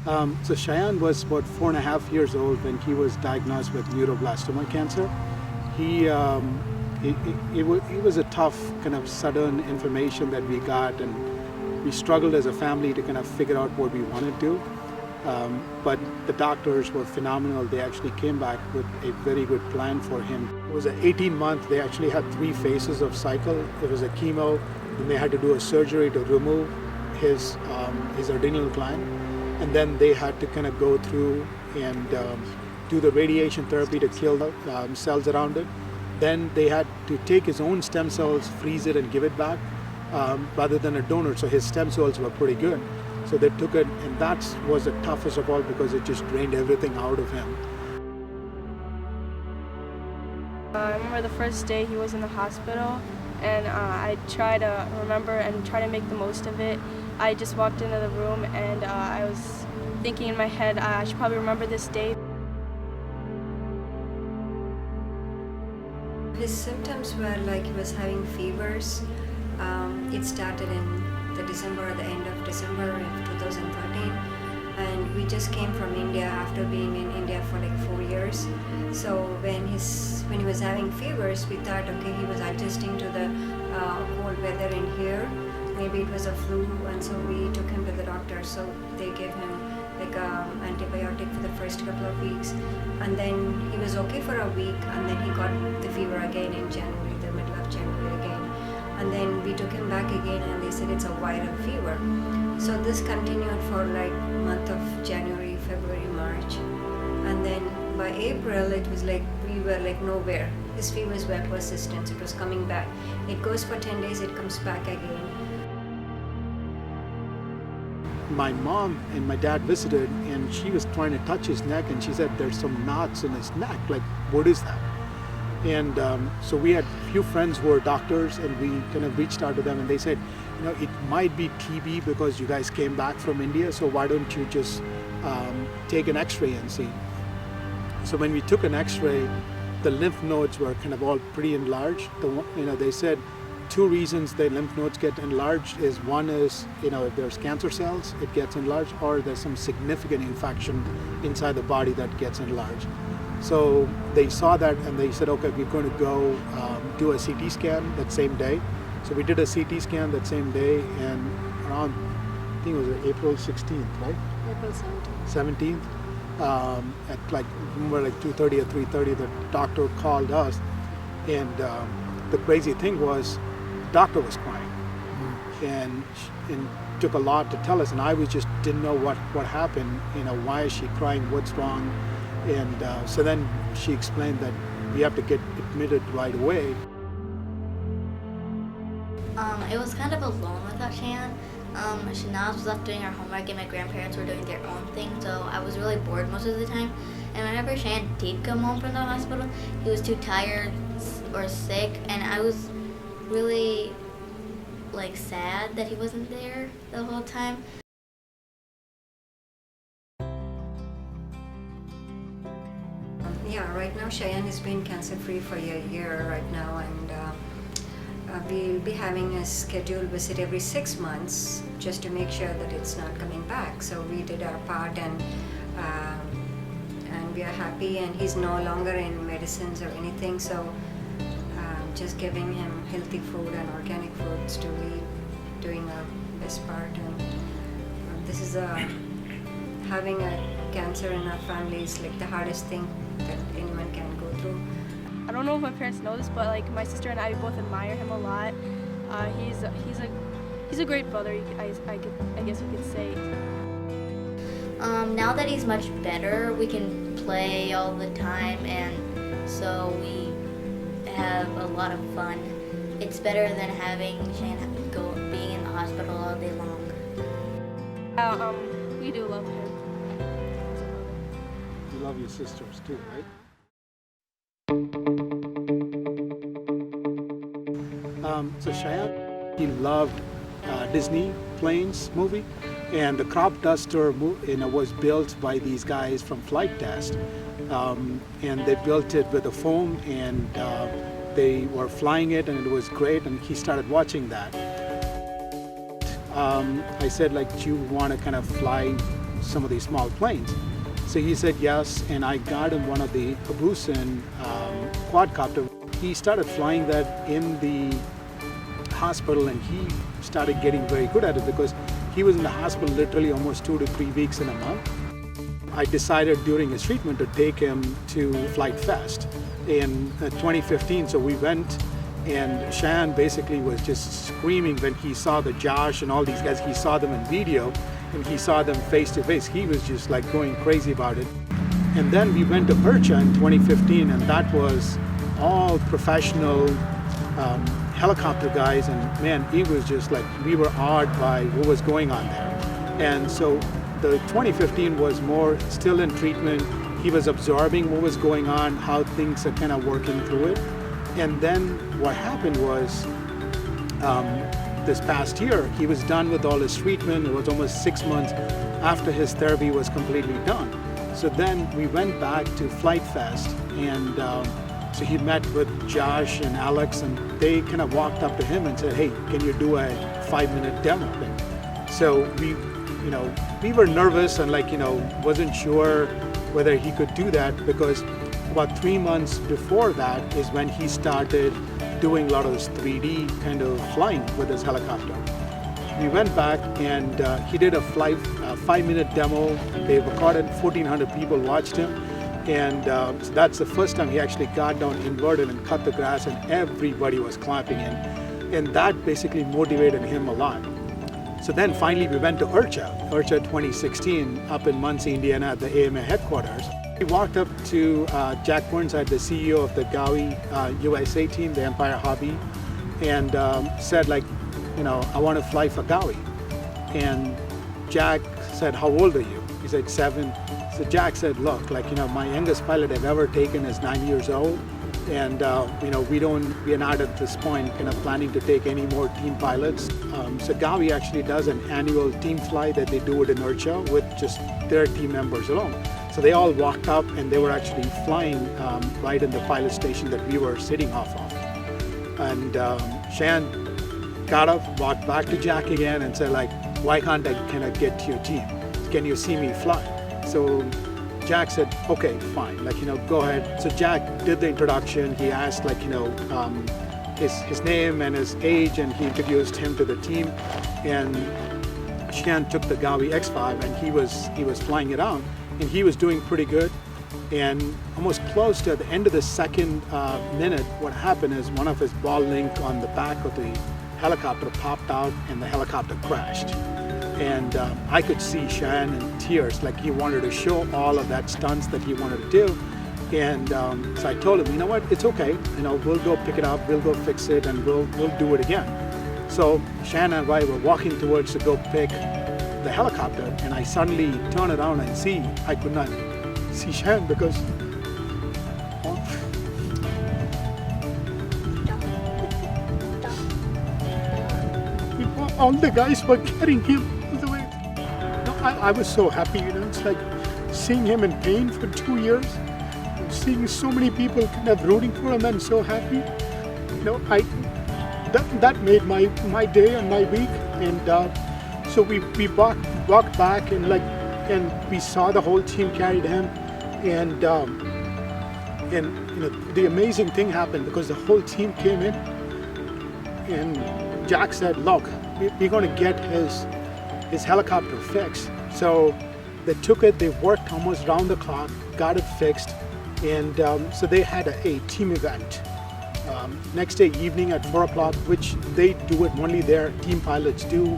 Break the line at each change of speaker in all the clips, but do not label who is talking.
So Shayan was about 4.5 years old when he was diagnosed with neuroblastoma cancer. He, it was a tough kind of sudden information that we got, and we struggled as a family to kind of figure out what we wanted to do. But the doctors were phenomenal. They actually came back with a very good plan for him. It was an 18-month. They actually had 3 phases of cycle. It was a chemo, then they had to do a surgery to remove his adrenal gland, and then they had to kind of go through and do the radiation therapy to kill the cells around it. Then they had to take his own stem cells, freeze it, and give it back rather than a donor. So his stem cells were pretty good. So they took it, and that was the toughest of all because it just drained everything out of him.
I remember the first day he was in the hospital, and I try to remember and try to make the most of it. I just walked into the room, and I was thinking in my head, I should probably remember this day.
His symptoms were like he was having fevers. It started in the end of December of 2013, and we just came from India after being in India for like 4 years. So when he was having fevers, we thought, okay, he was adjusting to the cold weather in here. Maybe it was a flu, and so we took him to the doctor. So they gave him like antibiotic for the first couple of weeks, and then he was okay for a week, and then he got the fever again in January, the middle of January again. And then we took him back again, and they said it's a viral fever. So this continued for like month of January, February, March, and then by April it was like we were like nowhere. His fevers were persistent. It was coming back. It goes for 10 days, it comes back again.
My mom and my dad visited, and she was trying to touch his neck, and she said there's some knots in his neck. Like, what is that? And so we had a few friends who were doctors, and we kind of reached out to them, and they said, you know, it might be TB because you guys came back from India, so why don't you just take an x-ray and see? So when we took an x-ray, the lymph nodes were kind of all pretty enlarged. They said 2 reasons the lymph nodes get enlarged is, one is, if there's cancer cells, it gets enlarged, or there's some significant infection inside the body that gets enlarged. So they saw that, and they said, okay, we're going to go do a CT scan that same day. So we did a CT scan that same day, and around, I think it was April 16th, right?
April 17th.
17th, at like 2:30 or 3:30, the doctor called us, and the crazy thing was, the doctor was crying, and took a lot to tell us, and I just didn't know what happened. Why is she crying? What's wrong? And so then she explained that we have to get admitted right away.
It was kind of alone without Shayan. Shanaz was left doing her homework, and my grandparents were doing their own thing, so I was really bored most of the time. And whenever Shayan did come home from the hospital, he was too tired or sick, and I was really sad that he wasn't there the whole time.
Yeah, right now Shayan has been cancer-free for a year right now, and we'll be having a scheduled visit every 6 months just to make sure that it's not coming back. So we did our part, and we are happy, and he's no longer in medicines or anything. So just giving him healthy food and organic foods to eat, doing our best part. And this is having a cancer in our family is like the hardest thing that anyone can go through.
I don't know if my parents know this, but like my sister and I both admire him a lot. He's a great brother, I guess you could say.
Now that he's much better, we can play all the time, and so we have a lot of fun. It's better than having Shane being in the hospital all day long.
We do love him.
You love your sisters too, right? So Shayan, he loved Disney Planes movie, and the crop duster was built by these guys from Flight Test, and they built it with a foam, and they were flying it, and it was great, and he started watching that. I said, like, do you want to kind of fly some of these small planes. So he said yes, and I got him one of the Abusan quadcopter. He started flying that in the hospital, and he started getting very good at it because he was in the hospital literally almost 2 to 3 weeks in a month. I decided during his treatment to take him to Flight Fest in 2015. So we went, and Shayan basically was just screaming when he saw the Josh and all these guys. He saw them in video and he saw them face to face. He was just like going crazy about it. And then we went to IRCHA in 2015, and that was all professional helicopter guys, and man, it was just like we were awed by what was going on there. And so the 2015 was more still in treatment. He was absorbing what was going on, how things are kind of working through it. And then what happened was this past year, he was done with all his treatment. It was almost 6 months after his therapy was completely done. So then we went back to Flight Fest, and so he met with Josh and Alex, and they kind of walked up to him and said, hey, can you do a 5-minute demo? So we were nervous and wasn't sure whether he could do that, because about 3 months before that is when he started doing a lot of this 3D kind of flying with his helicopter. We went back and he did a 5-minute demo. They recorded, 1,400 people watched him. And so that's the first time he actually got down inverted and cut the grass, and everybody was clapping in. And that basically motivated him a lot. So then finally we went to IRCHA 2016 up in Muncie, Indiana at the AMA headquarters. We walked up to Jack Burnside, the CEO of the Gaui USA team, the Empire Hobby, and said I want to fly for Gaui. And Jack said, how old are you? He said 7. So Jack said, look, my youngest pilot I've ever taken is 9 years old, and we are not at this point kind of planning to take any more team pilots. So Gaui actually does an annual team fly that they do it in IRCHA with just their team members alone. So they all walked up and they were actually flying right in the pilot station that we were sitting off of. And Shayan got up, walked back to Jack again and said, why can't I kind of get to your team? Can you see me fly? So Jack said, okay, fine, go ahead. So Jack did the introduction. He asked his name and his age, and he introduced him to the team. And Shayan took the Gaui X5 and he was flying it out, and he was doing pretty good. And almost close to the end of the second minute, what happened is one of his ball link on the back of the helicopter popped out and the helicopter crashed. And I could see Shayan in tears, he wanted to show all of that stunts that he wanted to do. And so I told him, you know what, it's okay. We'll go pick it up, we'll go fix it, and we'll do it again. So Shayan and I were walking towards to go pick the helicopter, and I suddenly turn around and I could not see Shayan because all the guys were carrying him all the way. I was so happy, it's like seeing him in pain for 2 years, seeing so many people kind of rooting for him and so happy. That made my day and my week. And so we walked back and we saw the whole team carried him. And the amazing thing happened because the whole team came in, and Jack said, look, we're going to get his helicopter fixed. So they took it, they worked almost round the clock, got it fixed, and so they had a team event. Next day evening at 4 o'clock, which they do it, only their team pilots do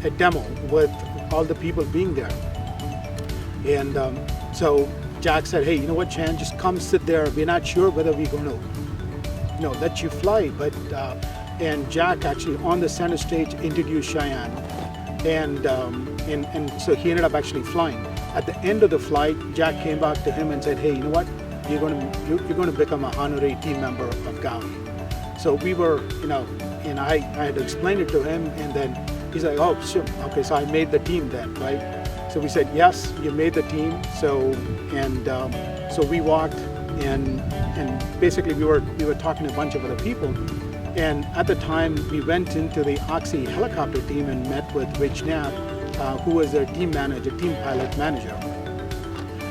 a demo with all the people being there. And so Jack said, hey, you know what, Chan, just come sit there. We're not sure whether we're going to let you fly, but and Jack actually on the center stage introduced Shayan, and so he ended up actually flying. At the end of the flight, Jack came back to him and said, hey, you know what, you're going to become an honorary team member of Gaui. So we were, and I had to explain it to him, and then he's like, oh, sure, okay, so I made the team then, right? So we said, yes, you made the team. So so we walked, and basically we were talking to a bunch of other people. And at the time, we went into the Oxy helicopter team and met with Rich Knapp, who was their team manager, team pilot manager.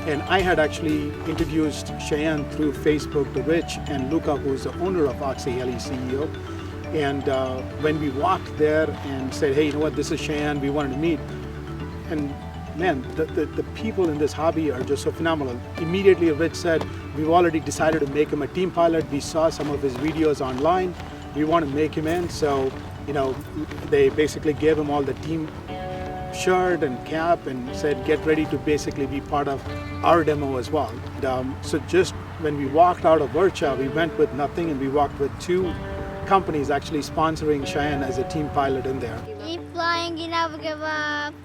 And I had actually introduced Shayan through Facebook to Rich and Luca, who's the owner of Oxy Heli CEO. And when we walked there and said, hey, you know what, this is Shayan, we wanted to meet. And man, the people in this hobby are just so phenomenal. Immediately Rich said, we've already decided to make him a team pilot. We saw some of his videos online. We want to make him in. So, you know, they basically gave him all the team shirt and cap and said, get ready to basically be part of our demo as well. So just when we walked out of Vircha, we went with nothing and we walked with 2 companies actually sponsoring Shayan as a team pilot in there.
Keep flying, you never give up.